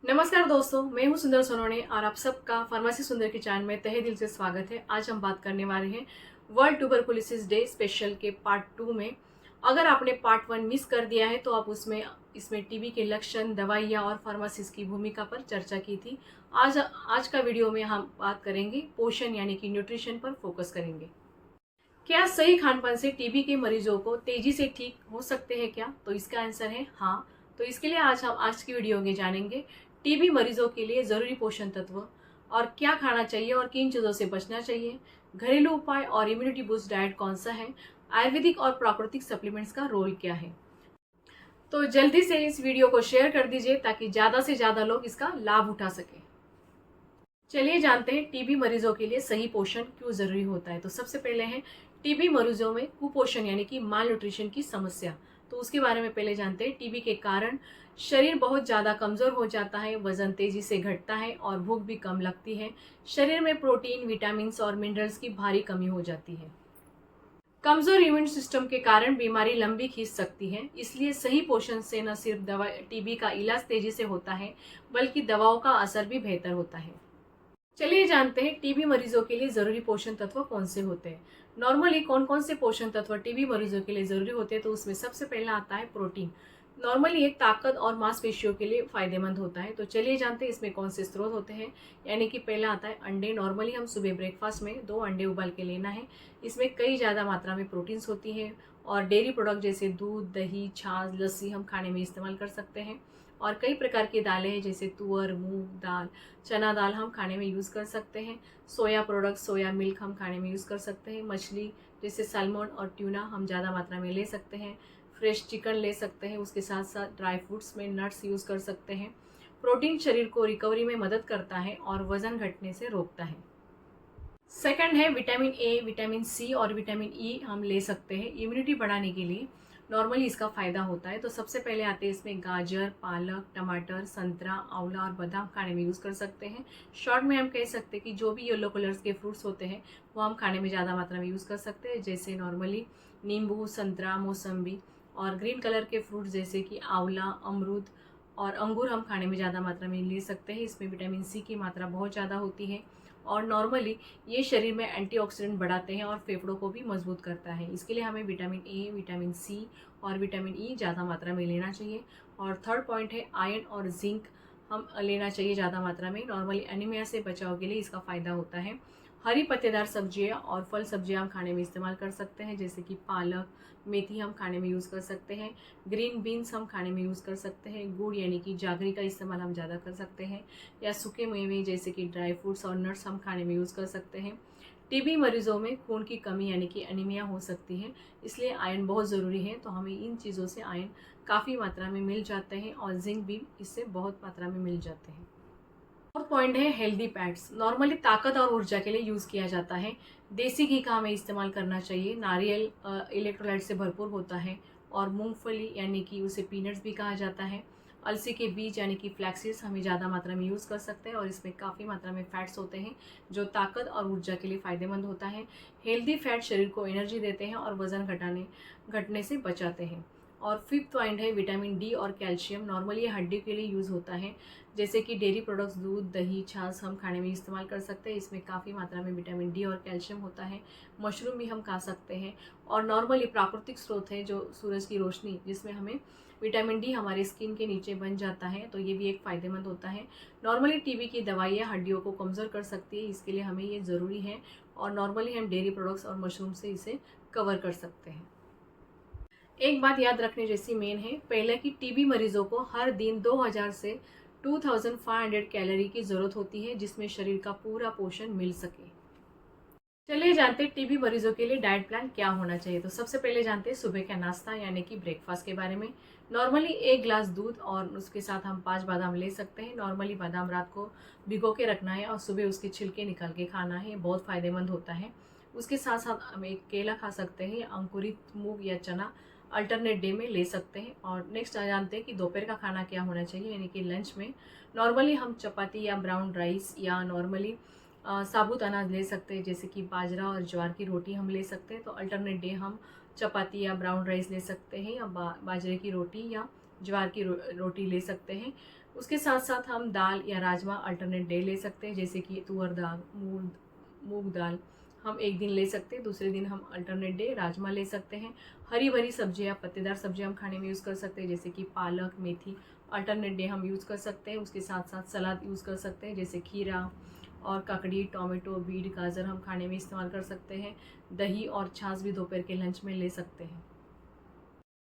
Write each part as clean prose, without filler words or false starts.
नमस्कार दोस्तों, मैं हूं सुंदर सोनोने और आप सबका फार्मेसी सुंदर की चैनल में तहे दिल से स्वागत है। आज हम बात करने वाले हैं वर्ल्ड ट्यूबरकुलोसिस डे स्पेशल के पार्ट 2 में। अगर आपने पार्ट 1 मिस कर दिया है तो आप इसमें टीबी के लक्षण, दवाइयाँ और फार्मासिस्ट की भूमिका पर चर्चा की थी। आज का वीडियो में हम बात करेंगे पोषण यानी कि न्यूट्रिशन पर फोकस करेंगे। क्या सही खान-पान से टीबी के मरीजों को तेजी से ठीक हो सकते हैं क्या? तो इसका आंसर है हाँ। तो इसके लिए आज की वीडियो में जानेंगे टीबी मरीजों के लिए ज़रूरी पोषण तत्व और क्या खाना चाहिए और किन चीज़ों से बचना चाहिए, घरेलू उपाय और इम्यूनिटी बूस्ट डाइट कौन सा है, आयुर्वेदिक और प्राकृतिक सप्लीमेंट्स का रोल क्या है। तो जल्दी से इस वीडियो को शेयर कर दीजिए ताकि ज़्यादा से ज़्यादा लोग इसका लाभ उठा सकें। चलिए जानते हैं टीबी मरीजों के लिए सही पोषण क्यों जरूरी होता है। तो सबसे पहले है टीबी मरीजों में कुपोषण यानी कि माल न्यूट्रिशन की समस्या। तो उसके बारे में पहले जानते हैं। टीबी के कारण शरीर बहुत ज़्यादा कमज़ोर हो जाता है, वजन तेज़ी से घटता है और भूख भी कम लगती है। शरीर में प्रोटीन, विटामिन और मिनरल्स की भारी कमी हो जाती है। कमज़ोर इम्यून सिस्टम के कारण बीमारी लंबी खींच सकती है। इसलिए सही पोषण से न सिर्फ दवा टीबी का इलाज तेजी से होता है बल्कि दवाओं का असर भी बेहतर होता है। चलिए जानते हैं टीबी मरीजों के लिए जरूरी पोषण तत्व कौन से होते हैं। नॉर्मली कौन कौन से पोषण तत्व टीबी मरीजों के लिए जरूरी होते हैं, तो उसमें सबसे पहला आता है प्रोटीन। नॉर्मली ये ताकत और मांसपेशियों के लिए फायदेमंद होता है। तो चलिए जानते हैं इसमें कौन से स्रोत होते हैं। यानी कि पहला आता है अंडे। नॉर्मली हम सुबह ब्रेकफास्ट में 2 अंडे उबाल के लेना है। इसमें कई ज़्यादा मात्रा में प्रोटीन्स होती है। और डेयरी प्रोडक्ट जैसे दूध, दही, छाछ, लस्सी हम खाने में इस्तेमाल कर सकते हैं। और कई प्रकार की दालें हैं जैसे तुअर, मूंग दाल, चना दाल हम खाने में यूज़ कर सकते हैं। सोया प्रोडक्ट, सोया मिल्क हम खाने में यूज़ कर सकते हैं। मछली जैसे सैल्मन और ट्यूना हम ज़्यादा मात्रा में ले सकते हैं। फ्रेश चिकन ले सकते हैं। उसके साथ साथ ड्राई फ्रूट्स में नट्स यूज़ कर सकते हैं। प्रोटीन शरीर को रिकवरी में मदद करता है और वज़न घटने से रोकता है। सेकंड है विटामिन ए, विटामिन सी और विटामिन ई हम ले सकते हैं इम्यूनिटी बढ़ाने के लिए। नॉर्मली इसका फ़ायदा होता है। तो सबसे पहले आते हैं इसमें गाजर, पालक, टमाटर, संतरा, आंवला और बादाम खाने में यूज़ कर सकते हैं। शॉर्ट में हम कह सकते हैं कि जो भी येलो कलर्स के फ्रूट्स होते हैं वो हम खाने में ज़्यादा मात्रा में यूज़ कर सकते हैं, जैसे नॉर्मली नींबू, संतरा, मौसम्बी। और ग्रीन कलर के फ्रूट्स जैसे कि आंवला, अमरूद और अंगूर हम खाने में ज़्यादा मात्रा में ले सकते हैं। इसमें विटामिन सी की मात्रा बहुत ज़्यादा होती है और नॉर्मली ये शरीर में एंटीऑक्सीडेंट बढ़ाते हैं और फेफड़ों को भी मजबूत करता है। इसके लिए हमें विटामिन ए, विटामिन सी और विटामिन ई ज़्यादा मात्रा में लेना चाहिए। और थर्ड पॉइंट है आयरन और जिंक हम लेना चाहिए ज़्यादा मात्रा में। नॉर्मली एनीमिया से बचाव के लिए इसका फ़ायदा होता है। हरी पत्तेदार सब्जियां और फल सब्जियां हम खाने में इस्तेमाल कर सकते हैं, जैसे कि पालक, मेथी हम खाने में यूज़ कर सकते हैं। ग्रीन बीन्स हम खाने में यूज़ कर सकते हैं। गुड़ यानी कि जागरी का इस्तेमाल हम ज़्यादा कर सकते हैं। या सूखे मेवे जैसे कि ड्राई फ्रूट्स और नट्स हम खाने में यूज़ कर सकते हैं। टीबी मरीजों में खून की कमी यानी कि एनीमिया हो सकती है, इसलिए आयरन बहुत ज़रूरी है। तो हमें इन चीज़ों से आयरन काफ़ी मात्रा में मिल जाते हैं और जिंक भी इससे बहुत मात्रा में मिल जाते हैं। और पॉइंट है हेल्दी फैट्स। नॉर्मली ताकत और ऊर्जा के लिए यूज़ किया जाता है। देसी घी का हमें इस्तेमाल करना चाहिए। नारियल इलेक्ट्रोलाइट से भरपूर होता है। और मूंगफली यानी कि उसे पीनट्स भी कहा जाता है। अलसी के बीज यानी कि फ्लैक्सीड्स हमें ज़्यादा मात्रा में यूज़ कर सकते हैं और इसमें काफ़ी मात्रा में फैट्स होते हैं जो ताकत और ऊर्जा के लिए फ़ायदेमंद होता है। हेल्दी फैट शरीर को एनर्जी देते हैं और वज़न घटने से बचाते हैं। और फिफ्थ पॉइंट है विटामिन डी और कैल्शियम। नॉर्मली ये हड्डी के लिए यूज़ होता है, जैसे कि डेयरी प्रोडक्ट्स, दूध, दही, छाछ हम खाने में इस्तेमाल कर सकते हैं। इसमें काफ़ी मात्रा में विटामिन डी और कैल्शियम होता है। मशरूम भी हम खा सकते हैं। और नॉर्मली प्राकृतिक स्रोत है जो सूरज की रोशनी, जिसमें हमें विटामिन डी हमारे स्किन के नीचे बन जाता है, तो ये भी एक फ़ायदेमंद होता है। नॉर्मली टीबी की दवाइयाँ हड्डियों को कमज़ोर कर सकती है, इसके लिए हमें ये ज़रूरी है। और नॉर्मली हम डेयरी प्रोडक्ट्स और मशरूम से इसे कवर कर सकते हैं। एक बात याद रखने जैसी मेन है, पहले कि टीबी मरीजों को हर दिन 2000 से 2500 कैलोरी की ज़रूरत होती है, जिसमें शरीर का पूरा पोषण मिल सके। चलिए जानते हैं टीबी मरीजों के लिए डाइट प्लान क्या होना चाहिए। तो सबसे पहले जानते हैं सुबह का नाश्ता यानी कि ब्रेकफास्ट के बारे में। नॉर्मली 1 ग्लास दूध और उसके साथ हम 5 बादाम ले सकते हैं। नॉर्मली बादाम रात को भिगो के रखना है और सुबह उसके छिलके निकाल के खाना है, बहुत फ़ायदेमंद होता है। उसके साथ साथ हम एक केला खा सकते हैं या अंकुरित मूंग या चना अल्टरनेट डे में ले सकते हैं। और नेक्स्ट आ जानते हैं कि दोपहर का खाना क्या होना चाहिए, यानी कि लंच में नॉर्मली हम चपाती या ब्राउन राइस या नॉर्मली साबुत अनाज ले सकते हैं, जैसे कि बाजरा और ज्वार की रोटी हम ले सकते हैं। तो अल्टरनेट डे हम चपाती या ब्राउन राइस ले सकते हैं या बाजरे की रोटी या ज्वार की रोटी ले सकते हैं। उसके साथ साथ हम दाल या राजमा अल्टरनेट डे ले सकते हैं, जैसे कि तुअर दाल, मूंग दाल हम एक दिन ले सकते हैं, दूसरे दिन हम अल्टरनेट डे राजमा ले सकते हैं। हरी भरी सब्जियां, पत्तेदार सब्जियां हम खाने में यूज़ कर सकते हैं, जैसे कि पालक, मेथी अल्टरनेट डे हम यूज़ कर सकते हैं। उसके साथ साथ सलाद यूज़ कर सकते हैं, जैसे खीरा और ककड़ी, टोमेटो, बीट, गाजर हम खाने में इस्तेमाल कर सकते हैं। दही और छाछ भी दोपहर के लंच में ले सकते हैं।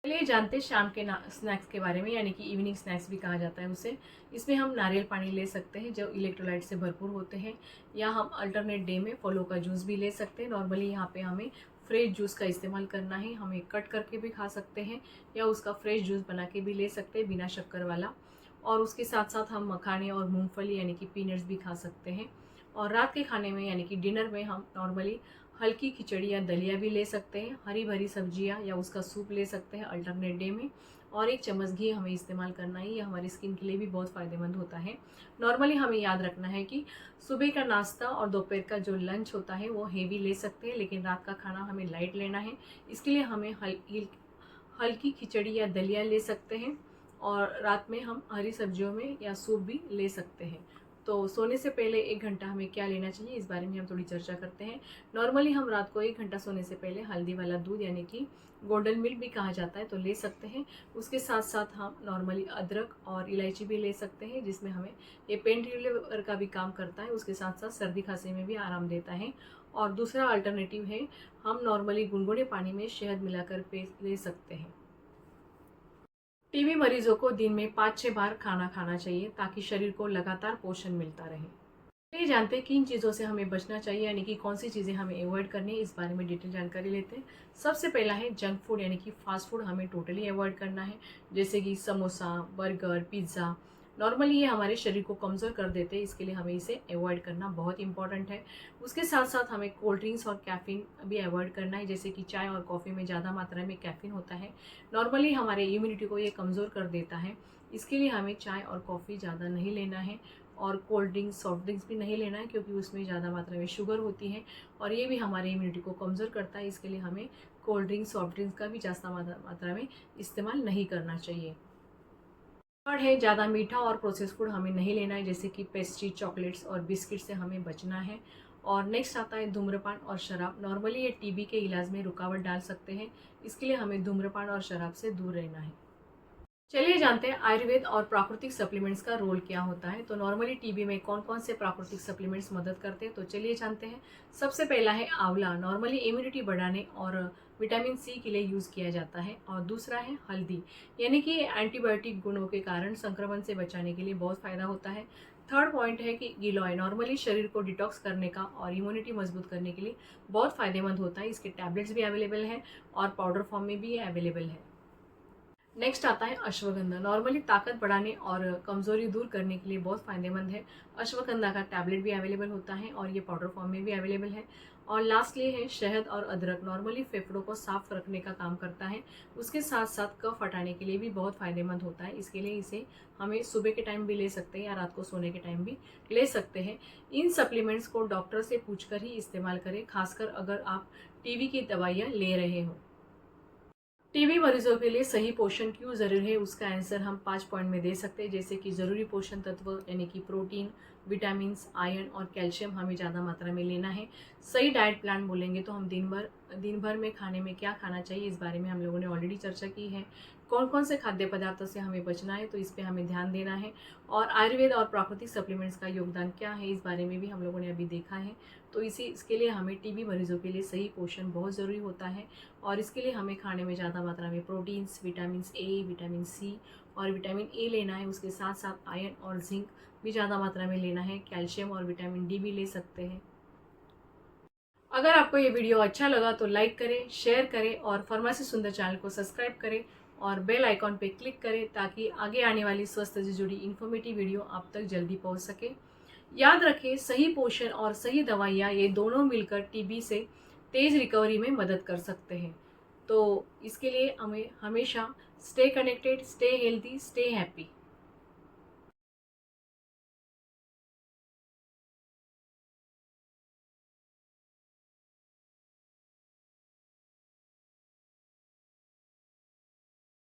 चलिए जानते हैं शाम के स्नैक्स के बारे में, यानी कि इवनिंग स्नैक्स भी कहा जाता है उसे। इसमें हम नारियल पानी ले सकते हैं जो इलेक्ट्रोलाइट से भरपूर होते हैं, या हम अल्टरनेट डे में फलों का जूस भी ले सकते हैं। नॉर्मली यहाँ पे हमें फ्रेश जूस का इस्तेमाल करना है, हमें कट करके भी खा सकते हैं या उसका फ्रेश जूस बना के भी ले सकते हैं बिना शक्कर वाला। और उसके साथ साथ हम मखाने और मूंगफली यानी कि पीनट्स भी खा सकते हैं। और रात के खाने में यानी कि डिनर में हम नॉर्मली हल्की खिचड़ी या दलिया भी ले सकते हैं, हरी भरी सब्जियां या उसका सूप ले सकते हैं अल्टरनेट डे में। और 1 चम्मच घी हमें इस्तेमाल करना है, ये हमारी स्किन के लिए भी बहुत फ़ायदेमंद होता है। नॉर्मली हमें याद रखना है कि सुबह का नाश्ता और दोपहर का जो लंच होता है वो हेवी ले सकते हैं, लेकिन रात का खाना हमें लाइट लेना है। इसके लिए हमें हल्की खिचड़ी या दलिया ले सकते हैं, और रात में हम हरी सब्जियों में या सूप भी ले सकते हैं। तो सोने से पहले 1 घंटा हमें क्या लेना चाहिए, इस बारे में हम थोड़ी चर्चा करते हैं। नॉर्मली हम रात को 1 घंटा सोने से पहले हल्दी वाला दूध यानी कि गोल्डन मिल्क भी कहा जाता है तो ले सकते हैं। उसके साथ साथ हम नॉर्मली अदरक और इलायची भी ले सकते हैं, जिसमें हमें ये पेन रिलीवर का भी काम करता है। उसके साथ साथ सर्दी खांसी में भी आराम देता है। और दूसरा अल्टरनेटिव है, हम नॉर्मली गुनगुने पानी में शहद मिलाकर ले सकते हैं। टीबी मरीजों को दिन में 5-6 बार खाना खाना चाहिए ताकि शरीर को लगातार पोषण मिलता रहे। ये जानते हैं किन चीज़ों से हमें बचना चाहिए, यानी कि कौन सी चीज़ें हमें अवॉइड करनी है, इस बारे में डिटेल जानकारी लेते हैं। सबसे पहला है जंक फूड, यानी कि फास्ट फूड हमें टोटली अवॉइड करना है, जैसे कि समोसा, बर्गर, पिज़्ज़ा। नॉर्मली ये हमारे शरीर को कमज़ोर कर देते हैं, इसके लिए हमें इसे अवॉइड करना बहुत इंपॉर्टेंट है। उसके साथ साथ हमें कोल्ड ड्रिंक्स और कैफ़ीन भी अवॉइड करना है, जैसे कि चाय और कॉफ़ी में ज़्यादा मात्रा में कैफ़ीन होता है। नॉर्मली हमारे इम्यूनिटी को ये कमज़ोर कर देता है, इसके लिए हमें चाय और कॉफ़ी ज़्यादा नहीं लेना है। और कोल्ड ड्रिंक्स, सॉफ्ट ड्रिंक्स भी नहीं लेना है, क्योंकि उसमें ज़्यादा मात्रा में शुगर होती है और ये भी हमारे इम्यूनिटी को कमज़ोर करता है। इसके लिए हमें कोल्ड ड्रिंक्स, सॉफ्ट ड्रिंक्स का भी ज़्यादा मात्रा में इस्तेमाल नहीं करना चाहिए। थर्ड है, ज़्यादा मीठा और प्रोसेस फूड हमें नहीं लेना है, जैसे कि पेस्ट्री, चॉकलेट्स और बिस्किट से हमें बचना है। और नेक्स्ट आता है धूम्रपान और शराब। नॉर्मली ये टीबी के इलाज में रुकावट डाल सकते हैं, इसके लिए हमें धूम्रपान और शराब से दूर रहना है। चलिए जानते हैं आयुर्वेद और प्राकृतिक सप्लीमेंट्स का रोल क्या होता है। तो नॉर्मली टीबी में कौन कौन से प्राकृतिक सप्लीमेंट्स मदद करते हैं, तो चलिए जानते हैं। सबसे पहला है आंवला, नॉर्मली इम्यूनिटी बढ़ाने और विटामिन सी के लिए यूज़ किया जाता है। और दूसरा है हल्दी, यानी कि एंटीबायोटिक गुणों के कारण संक्रमण से बचाने के लिए बहुत फ़ायदा होता है। थर्ड पॉइंट है कि गिलोय, नॉर्मली शरीर को डिटॉक्स करने का और इम्यूनिटी मजबूत करने के लिए बहुत फ़ायदेमंद होता है। इसके टैबलेट्स भी अवेलेबल हैं और पाउडर फॉर्म में भी अवेलेबल है। नेक्स्ट आता है अश्वगंधा, नॉर्मली ताकत बढ़ाने और कमजोरी दूर करने के लिए बहुत फायदेमंद है। अश्वगंधा का टैबलेट भी अवेलेबल होता है और ये पाउडर फॉर्म में भी अवेलेबल है। और लास्टली है शहद और अदरक, नॉर्मली फेफड़ों को साफ रखने का काम करता है। उसके साथ साथ कफ हटाने के लिए भी बहुत फायदेमंद होता है। इसके लिए इसे हमें सुबह के टाइम भी ले सकते हैं या रात को सोने के टाइम भी ले सकते हैं। इन सप्लीमेंट्स को डॉक्टर से पूछकर ही इस्तेमाल करें, खासकर अगर आप टीबी की दवाइयाँ ले रहे हो। टीबी मरीजों के लिए सही पोषण क्यों जरूरी है, उसका आंसर हम 5 पॉइंट में दे सकते हैं, जैसे कि ज़रूरी पोषण तत्व यानी कि प्रोटीन, विटामिन, आयरन और कैल्शियम हमें ज़्यादा मात्रा में लेना है। सही डाइट प्लान बोलेंगे तो हम दिन भर में खाने में क्या खाना चाहिए, इस बारे में हम लोगों ने ऑलरेडी चर्चा की है। कौन कौन से खाद्य पदार्थों से हमें बचना है, तो इस पर हमें ध्यान देना है। और आयुर्वेद और प्राकृतिक सप्लीमेंट्स का योगदान क्या है, इस बारे में भी हम लोगों ने अभी देखा है। तो इसके लिए हमें टीबी मरीजों के लिए सही पोषण बहुत ज़रूरी होता है। और इसके लिए हमें खाने में ज़्यादा मात्रा में proteins, vitamin A, vitamin C और विटामिन ए लेना है। उसके साथ साथ आयरन और जिंक भी ज़्यादा मात्रा में लेना है। कैल्शियम और विटामिन डी भी ले सकते हैं। अगर आपको ये वीडियो अच्छा लगा तो लाइक करें, शेयर करें और फार्मेसी सुंदर चैनल को सब्सक्राइब करें और बेल आइकॉन पे क्लिक करें, ताकि आगे आने वाली स्वास्थ्य से जुड़ी इन्फॉर्मेटिव वीडियो आप तक जल्दी पहुंच सके। याद रखें, सही पोषण और सही दवाइयाँ ये दोनों मिलकर टीबी से तेज रिकवरी में मदद कर सकते हैं। तो इसके लिए हमें हमेशा stay connected, stay healthy, stay happy.